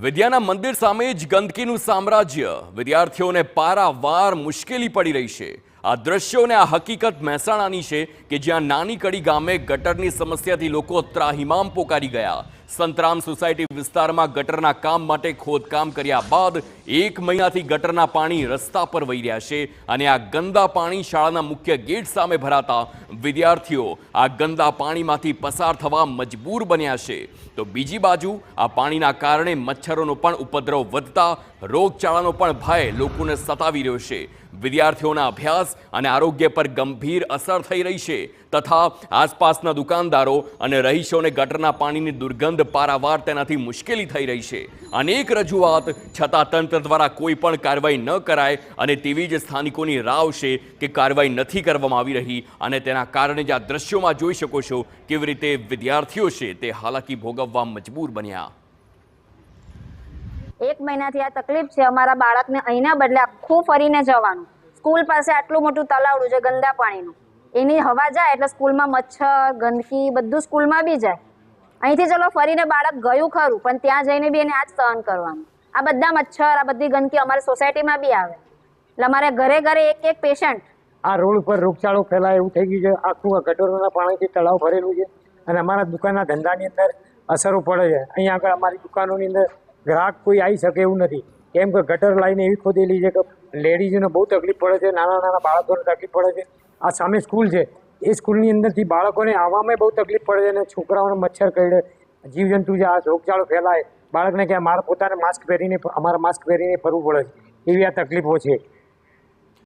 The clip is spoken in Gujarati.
વિદ્યાના મંદિર સામે જ ગંદકીનું સામ્રાજ્ય, વિદ્યાર્થીઓને પારાવાર મુશ્કેલી પડી રહી છે। આ દ્રશ્યોને આ હકીકત મહેસાણાની છે કે જ્યાં નાની કડી ગામે ગટરની સમસ્યાથી લોકો ત્રાહિમામ પોકારી ગયા। સંતરામ સોસાયટી વિસ્તારમાં ગટરના કામ માટે ખોદકામ કર્યા બાદ 1 મહિનાથી ગટરના પાણી રસ્તા પર વહી રહ્યા છે અને આ ગંદા પાણી શાળાના મુખ્ય ગેટ સામે ભરાતા વિદ્યાર્થીઓ આ ગંદા પાણીમાંથી પસાર થવા મજબૂર બન્યા છે। તો બીજી બાજુ આ પાણીના કારણે મચ્છરોનો પણ ઉપદ્રવ વધતા રોગચાળાનો પણ ભય લોકોને સતાવી રહ્યો છે। વિદ્યાર્થીઓના અભ્યાસ અને આરોગ્ય પર ગંભીર અસર થઈ રહી છે તથા આસપાસના દુકાનદારો અને રહીશોને ગટરના પાણીની દુર્ગંધ પારાવાર તેનાથી મુશ્કેલી થઈ રહી છે। અનેક રજૂઆત છતાં તંત્ર દ્વારા કોઈ પણ કાર્યવાહી ન કરાય અને તેવી જ સ્થાનિકોની રાવ છે કે કાર્યવાહી નથી કરવામાં આવી રહી અને તેના કારણે જ આ દ્રશ્યોમાં જોઈ શકો છો કેવી રીતે વિદ્યાર્થીઓ છે તે હાલાકી ભોગવવા મજબૂર બન્યા। 1 મહિનાથી આ તકલીફ છે। અમારા બાળકને અહીંના બદલે આખું ફરીને જવાનું। સ્કૂલ પાસે આટલું મોટું તલાવડું છે ગંદા પાણીનું, એની હવા જાય એટલે સ્કૂલમાં મચ્છર ગંદકી બધું સ્કૂલમાં બી જાય। અહીંથી ચલો ફરીને બાળક ગયું ખરું પણ ત્યાં જઈને બી એને આ જ સહન કરવાનું। આ બધા મચ્છર આ બધી ગંદકી અમારી સોસાયટીમાં બી આવે એટલે અમારે ઘરે ઘરે એક પેશન્ટ। આ રોડ ઉપર રોગચાળો ફેલાય એવું થઈ ગયું છે। આખું ગટરોના પાણીથી તળાવ ભરેલું છે અને અમારા દુકાનના ધંધાની અંદર અસરો પડે છે। અહીંયા આગળ અમારી દુકાનોની અંદર ગ્રાહક કોઈ આવી શકે એવું નથી, કેમ કે ગટર લાઈન એવી ખોદેલી છે કે લેડીઝોને બહુ તકલીફ પડે છે, નાના નાના બાળકોને તકલીફ પડે છે। આ સામે સ્કૂલ છે, એ સ્કૂલની અંદરથી બાળકોને આવવામાં બહુ તકલીફ પડે છે અને છોકરાઓને મચ્છર કરડે, જીવજંતુ છે, આ રોગચાળો ફેલાય, બાળકને કે મારે પોતાને માસ્ક પહેરીને અમારે માસ્ક પહેરીને ફરવું પડે છે, એવી આ તકલીફો છે।